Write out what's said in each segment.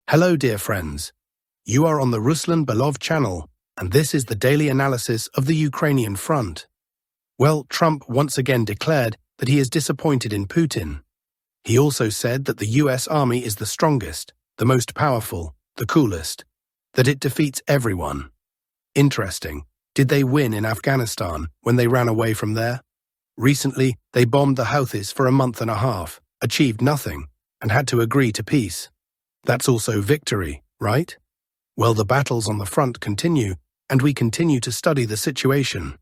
Hello, dear friends. You are on the Ruslan Belov channel, and this is the daily analysis of the Ukrainian front. Well, Trump once again declared that he is disappointed in Putin. He also said that the US army is the strongest, the most powerful, the coolest, that it defeats everyone. Interesting. Did they win in Afghanistan when they ran away from there? Recently, they bombed the Houthis for a month and a half, achieved nothing, and had to agree to peace. That's also victory, right? Well, the battles on the front continue, and we continue to study the situation.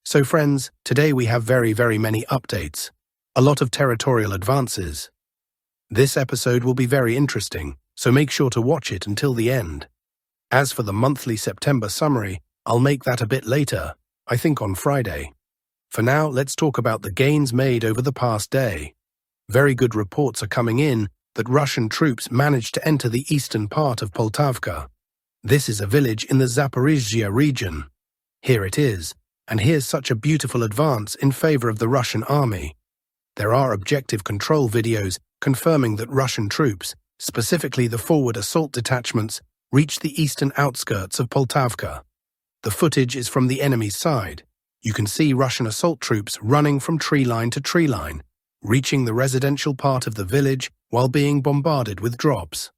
So friends, today we have very many updates, a lot of territorial advances. This episode will be very interesting, so make sure to watch it until the end. As for the monthly September summary, I'll make that a bit later, I think on Friday. For now, let's talk about the gains made over the past day. Very good reports are coming in that Russian troops managed to enter the eastern part of Poltavka. This is a village in the Zaporizhzhia region. Here it is, and here's such a beautiful advance in favor of the Russian army. There are objective control videos confirming that Russian troops, specifically the forward assault detachments, reached the eastern outskirts of Poltavka. The footage is from the enemy's side. You can see Russian assault troops running from tree line to tree line, reaching the residential part of the village while being bombarded with drops.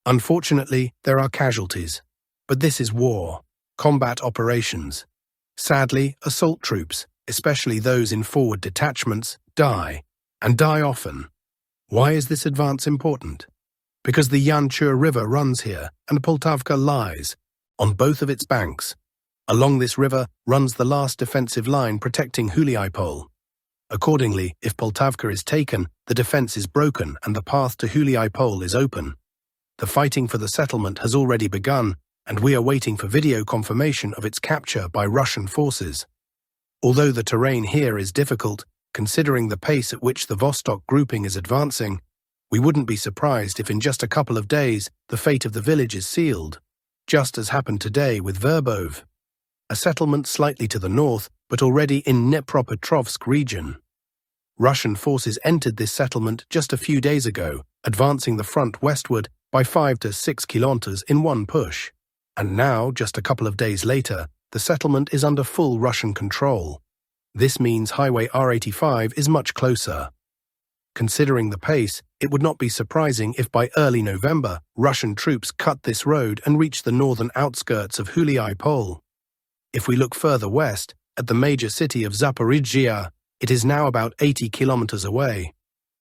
Unfortunately, there are casualties. But this is war, combat operations. Sadly, assault troops, especially those in forward detachments, die, and die often. Why is this advance important? Because the Yanchur River runs here, and Poltavka lies, on both of its banks. Along this river runs the last defensive line protecting Huliaipol. Accordingly, if Poltavka is taken, the defense is broken and the path to Huliaipol is open. The fighting for the settlement has already begun, and we are waiting for video confirmation of its capture by Russian forces. Although the terrain here is difficult, considering the pace at which the Vostok grouping is advancing, we wouldn't be surprised if in just a couple of days the fate of the village is sealed, just as happened today with Verbov, a settlement slightly to the north but already in Dnepropetrovsk region. Russian forces entered this settlement just a few days ago, advancing the front westward by 5 to 6 kilometers in one push. And now, just a couple of days later, the settlement is under full Russian control. This means Highway R85 is much closer. Considering the pace, it would not be surprising if by early November, Russian troops cut this road and reach the northern outskirts of Huliaipol. If we look further west, at the major city of Zaporizhzhia, it is now about 80 kilometers away.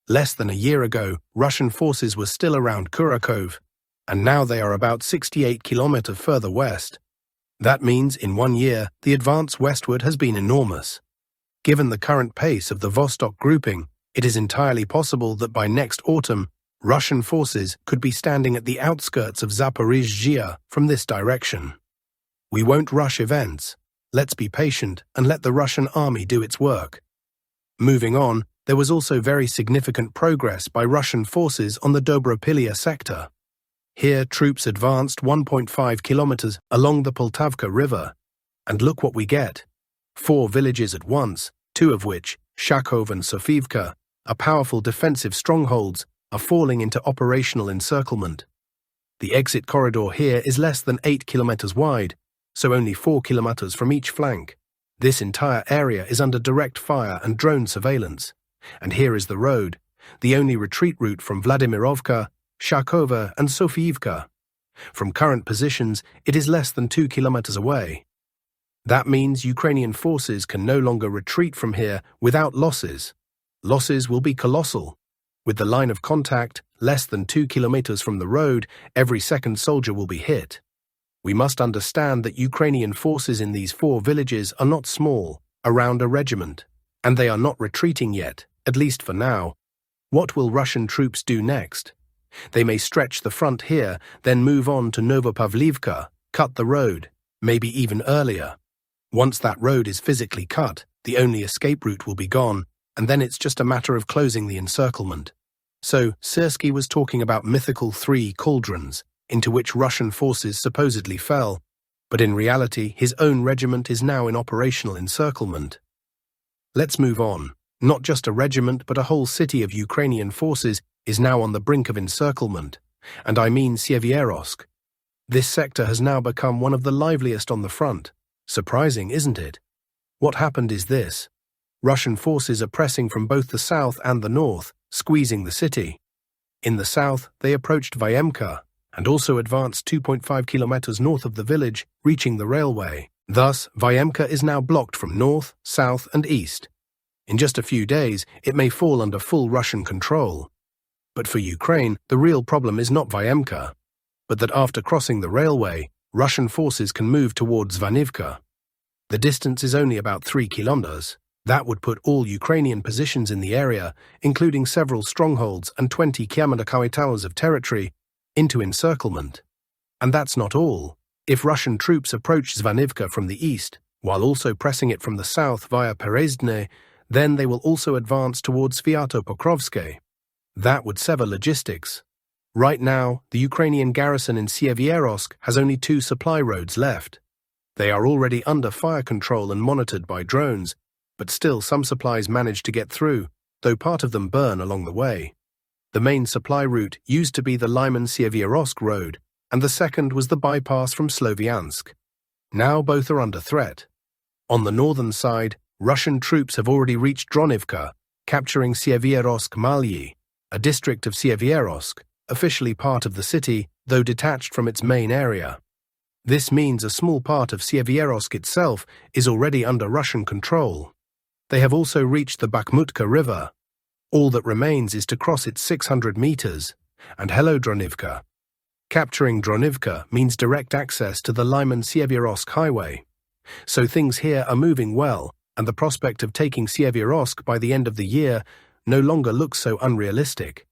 Less than a year ago, Russian forces were still around Kharkiv, and now they are about 68 kilometers further west. That means in 1 year, the advance westward has been enormous. Given the current pace of the Vostok grouping, it is entirely possible that by next autumn, Russian forces could be standing at the outskirts of Zaporizhzhia from this direction. We won't rush events. Let's be patient and let the Russian army do its work. Moving on, there was also very significant progress by Russian forces on the Dobropilya sector. Here, troops advanced 1.5 kilometers along the Poltavka River. And look what we get. 4 villages at once, 2 of which, Shakov and Sofivka, are powerful defensive strongholds, are falling into operational encirclement. The exit corridor here is less than 8 kilometers wide, so only 4 kilometers from each flank. This entire area is under direct fire and drone surveillance. And here is the road, the only retreat route from Vladimirovka, Shakova and Sofiivka. From current positions, it is less than 2 kilometers away. That means Ukrainian forces can no longer retreat from here without losses. Losses will be colossal. With the line of contact less than 2 kilometers from the road, every second soldier will be hit. We must understand that Ukrainian forces in these 4 villages are not small, around a regiment, and they are not retreating yet, at least for now. What will Russian troops do next? They may stretch the front here, then move on to Novopavlivka, cut the road, maybe even earlier. Once that road is physically cut, the only escape route will be gone, and then it's just a matter of closing the encirclement. So, Sirsky was talking about mythical 3 cauldrons, into which Russian forces supposedly fell, but in reality his own regiment is now in operational encirclement. Let's move on. Not just a regiment but a whole city of Ukrainian forces is now on the brink of encirclement, And I mean Sievierodsk. This sector has now become one of the liveliest on the front. Surprising, isn't it? What happened is this. Russian forces are pressing from both the south and the north, squeezing the city. In the south, they approached Vyemka and also advanced 2.5 kilometers north of the village, reaching the railway. Thus, Vyemka is now blocked from north, south, and east. In just a few days, it may fall under full Russian control. But for Ukraine, the real problem is not Vyemka, but that after crossing the railway, Russian forces can move towards Zvanivka. The distance is only about 3 kilometers. That would put all Ukrainian positions in the area, including several strongholds and 20 kilometer towers of territory, into encirclement. And that's not all. If Russian troops approach Zvanivka from the east, while also pressing it from the south via Perezdne, then they will also advance towards Sviatopokrovsk. That would sever logistics. Right now, the Ukrainian garrison in Sievierodsk has only 2 supply roads left. They are already under fire control and monitored by drones, but still some supplies manage to get through, though part of them burn along the way. The main supply route used to be the Lyman-Sievierodsk road, and the second was the bypass from Sloviansk. Now both are under threat. On the northern side, Russian troops have already reached Dronivka, capturing Sievierodsk-Malyi, a district of Sievierodsk, officially part of the city, though detached from its main area. This means a small part of Sievierodsk itself is already under Russian control. They have also reached the Bakhmutka River. All that remains is to cross it 600 meters, and hello Dronivka. Capturing Dronivka means direct access to the Lyman-Sievierodsk highway. So things here are moving well, and the prospect of taking Sievierodsk by the end of the year no longer looks so unrealistic.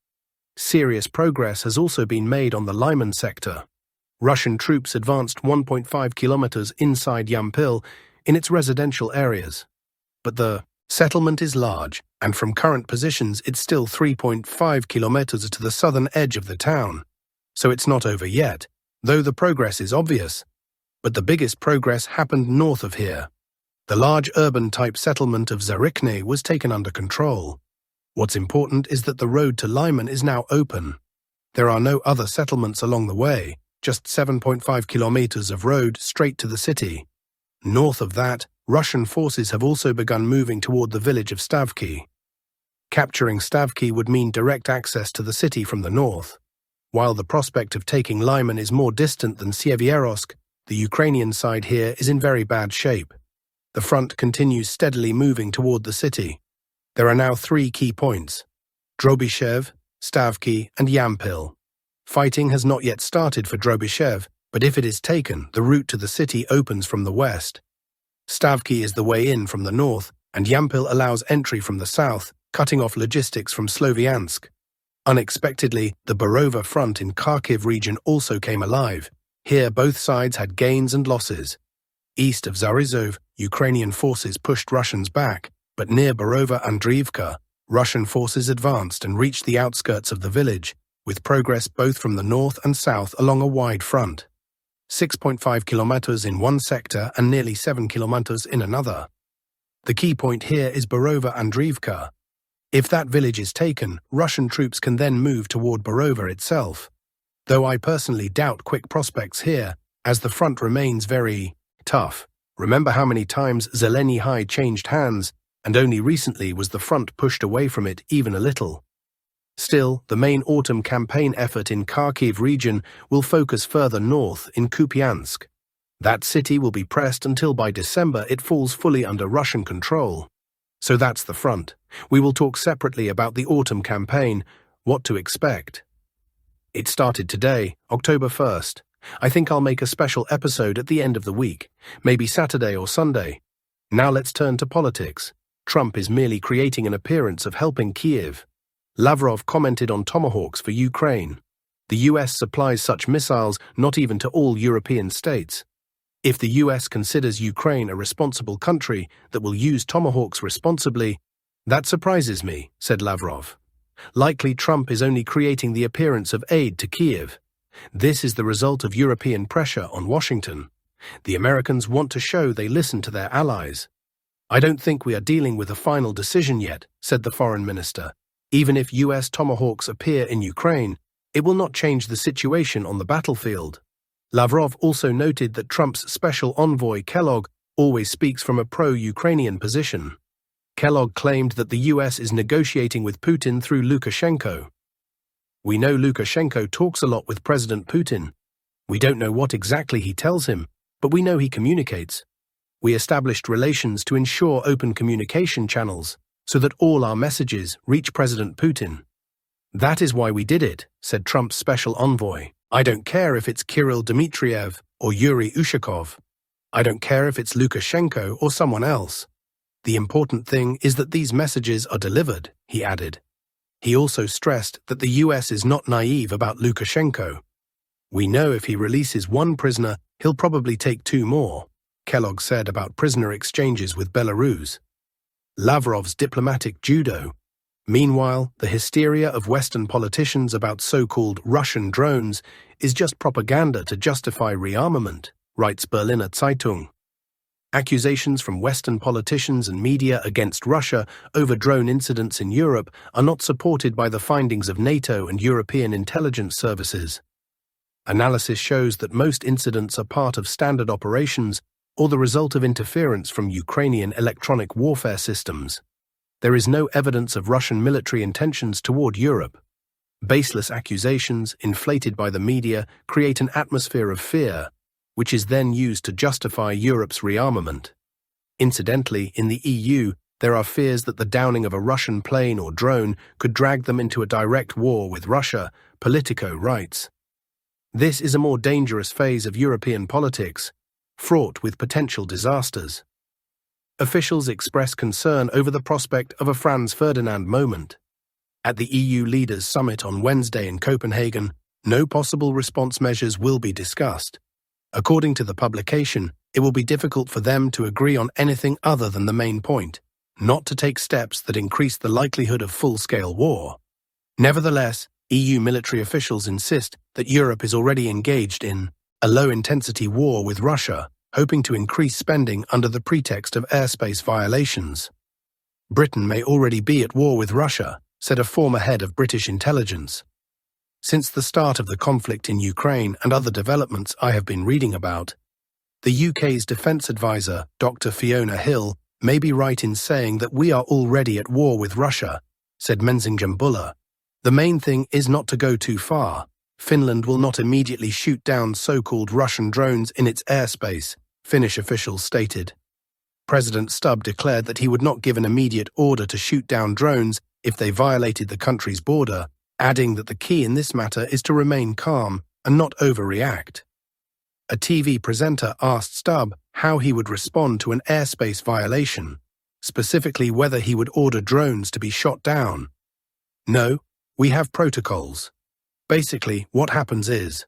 Serious progress has also been made on the Lyman sector. Russian troops advanced 1.5 kilometers inside Yampil in its residential areas. But the settlement is large, and from current positions it's still 3.5 kilometers to the southern edge of the town. So it's not over yet, though the progress is obvious. But the biggest progress happened north of here. The large urban-type settlement of Zarikne was taken under control. What's important is that the road to Lyman is now open. There are no other settlements along the way, just 7.5 kilometers of road straight to the city. North of that, Russian forces have also begun moving toward the village of Stavki. Capturing Stavki would mean direct access to the city from the north. While the prospect of taking Lyman is more distant than Sievierodsk, the Ukrainian side here is in very bad shape. The front continues steadily moving toward the city. There are now 3 key points: Drobyshev, Stavki, and Yampil. Fighting has not yet started for Drobyshev, but if it is taken, the route to the city opens from the west. Stavki is the way in from the north, and Yampil allows entry from the south, cutting off logistics from Sloviansk. Unexpectedly, the Borova front in Kharkiv region also came alive. Here both sides had gains and losses. East of Azov, Ukrainian forces pushed Russians back, but near Borova-Andriivka, Russian forces advanced and reached the outskirts of the village, with progress both from the north and south along a wide front. 6.5 kilometers in one sector and nearly 7 kilometers in another. The key point here is Borova-Andriivka. If that village is taken, Russian troops can then move toward Borova itself. Though I personally doubt quick prospects here, as the front remains very tough. Remember how many times Zeleny High changed hands, and only recently was the front pushed away from it even a little. Still, the main autumn campaign effort in Kharkiv region will focus further north in Kupiansk. That city will be pressed until by December it falls fully under Russian control. So that's the front. We will talk separately about the autumn campaign, what to expect. It started today, October 1st. I think I'll make a special episode at the end of the week, maybe Saturday or Sunday. Now let's turn to politics. Trump is merely creating an appearance of helping Kyiv. Lavrov commented on Tomahawks for Ukraine. The US supplies such missiles not even to all European states. If the US considers Ukraine a responsible country that will use Tomahawks responsibly, that surprises me, said Lavrov. Likely Trump is only creating the appearance of aid to Kyiv. This is the result of European pressure on Washington. The Americans want to show they listen to their allies. I don't think we are dealing with a final decision yet, said the foreign minister. Even if US Tomahawks appear in Ukraine, It will not change the situation on the battlefield. Lavrov also noted that Trump's special envoy Kellogg always speaks from a pro-Ukrainian position. Kellogg claimed that the US is negotiating with Putin through Lukashenko. We know Lukashenko talks a lot with President Putin. We don't know what exactly he tells him, but we know he communicates. We established relations to ensure open communication channels so that all our messages reach President Putin. That is why we did it, said Trump's special envoy. I don't care if it's Kirill Dmitriev or Yuri Ushakov. I don't care if it's Lukashenko or someone else. The important thing is that these messages are delivered, he added. He also stressed that the US is not naive about Lukashenko. We know if he releases one prisoner, he'll probably take two more, Kellogg said about prisoner exchanges with Belarus. Lavrov's diplomatic judo. Meanwhile, the hysteria of Western politicians about so-called Russian drones is just propaganda to justify rearmament, writes Berliner Zeitung. Accusations from Western politicians and media against Russia over drone incidents in Europe are not supported by the findings of NATO and European intelligence services. Analysis shows that most incidents are part of standard operations or the result of interference from Ukrainian electronic warfare systems. There is no evidence of Russian military intentions toward Europe. Baseless accusations, inflated by the media, create an atmosphere of fear, which is then used to justify Europe's rearmament. Incidentally, in the EU, there are fears that the downing of a Russian plane or drone could drag them into a direct war with Russia, Politico writes. This is a more dangerous phase of European politics, fraught with potential disasters. Officials express concern over the prospect of a Franz Ferdinand moment. At the EU leaders' summit on Wednesday in Copenhagen, no possible response measures will be discussed. According to the publication, it will be difficult for them to agree on anything other than the main point, not to take steps that increase the likelihood of full-scale war. Nevertheless, EU military officials insist that Europe is already engaged in a low-intensity war with Russia, hoping to increase spending under the pretext of airspace violations. Britain may already be at war with Russia, said a former head of British intelligence. Since the start of the conflict in Ukraine and other developments I have been reading about, the UK's defence advisor, Dr. Fiona Hill, may be right in saying that we are already at war with Russia, said Menzingambula. The main thing is not to go too far. Finland will not immediately shoot down so-called Russian drones in its airspace, Finnish officials stated. President Stubb declared that he would not give an immediate order to shoot down drones if they violated the country's border, adding that the key in this matter is to remain calm and not overreact. A TV presenter asked Stubb how he would respond to an airspace violation, specifically whether he would order drones to be shot down. No, we have protocols. Basically, what happens is,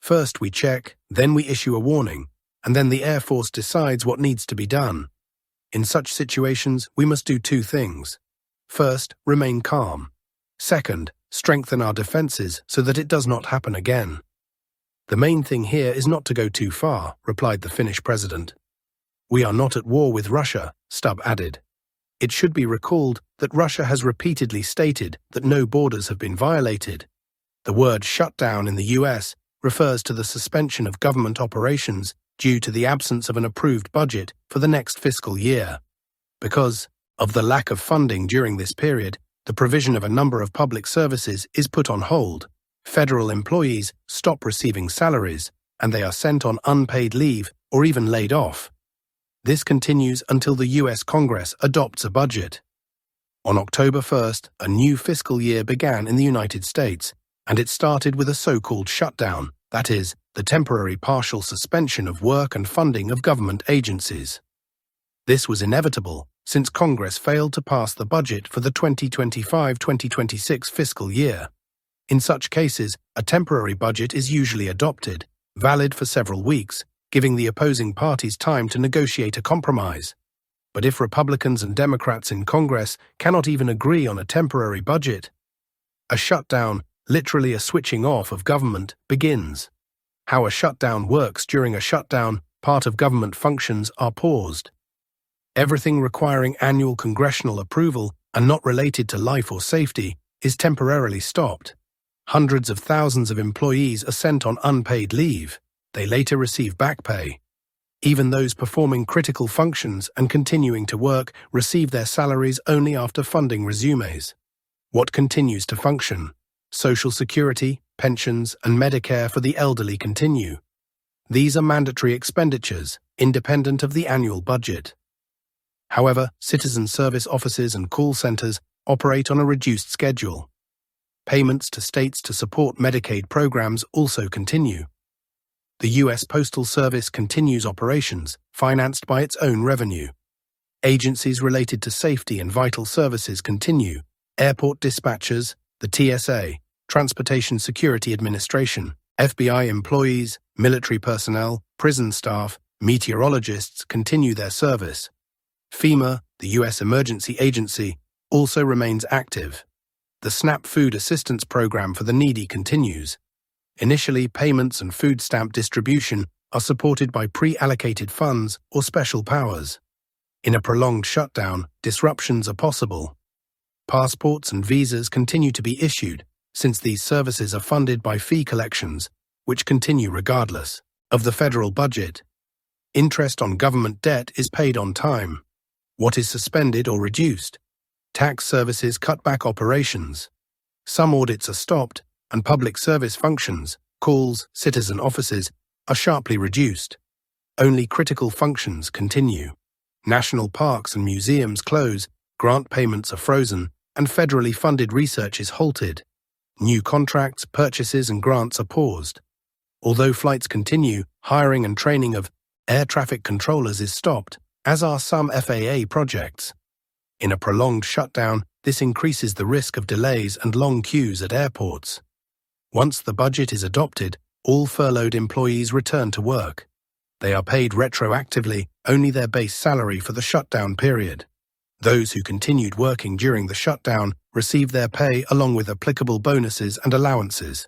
first we check, then we issue a warning, and then the Air Force decides what needs to be done. In such situations, we must do two things. First, remain calm. Second, strengthen our defenses so that it does not happen again. The main thing here is not to go too far, replied the Finnish president. We are not at war with Russia, Stubb added. It should be recalled that Russia has repeatedly stated that no borders have been violated. The word shutdown in the US refers to the suspension of government operations due to the absence of an approved budget for the next fiscal year. Because of the lack of funding during this period, the provision of a number of public services is put on hold. Federal employees stop receiving salaries, and they are sent on unpaid leave or even laid off. This continues until the US Congress adopts a budget. On October 1st, a new fiscal year began in the United States, and it started with a so-called shutdown, that is, the temporary partial suspension of work and funding of government agencies. This was inevitable, since Congress failed to pass the budget for the 2025-2026 fiscal year. In such cases, a temporary budget is usually adopted, valid for several weeks, giving the opposing parties time to negotiate a compromise. But if Republicans and Democrats in Congress cannot even agree on a temporary budget, a shutdown, literally a switching off of government, begins. How a shutdown works during a shutdown, part of government functions are paused. Everything requiring annual congressional approval and not related to life or safety is temporarily stopped. Hundreds of thousands of employees are sent on unpaid leave. They later receive back pay. Even those performing critical functions and continuing to work receive their salaries only after funding resumes. What continues to function? Social Security, pensions, and Medicare for the elderly continue. These are mandatory expenditures, independent of the annual budget. However, citizen service offices and call centers operate on a reduced schedule. Payments to states to support Medicaid programs also continue. The U.S. Postal Service continues operations, financed by its own revenue. Agencies related to safety and vital services continue. Airport dispatchers, the TSA, Transportation Security Administration, FBI employees, military personnel, prison staff, meteorologists continue their service. FEMA, the U.S. Emergency Agency, also remains active. The SNAP Food Assistance Program for the needy continues. Initially, payments and food stamp distribution are supported by pre-allocated funds or special powers. In a prolonged shutdown, disruptions are possible. Passports and visas continue to be issued, since these services are funded by fee collections, which continue regardless of the federal budget. Interest on government debt is paid on time. What is suspended or reduced? Tax services cut back operations. Some audits are stopped, and public service functions, calls, citizen offices, are sharply reduced. Only critical functions continue. National parks and museums close, grant payments are frozen, and federally funded research is halted. New contracts, purchases, and grants are paused. Although flights continue, hiring and training of air traffic controllers is stopped, as are some FAA projects. In a prolonged shutdown, this increases the risk of delays and long queues at airports. Once the budget is adopted, all furloughed employees return to work. They are paid retroactively only their base salary for the shutdown period. Those who continued working during the shutdown receive their pay along with applicable bonuses and allowances.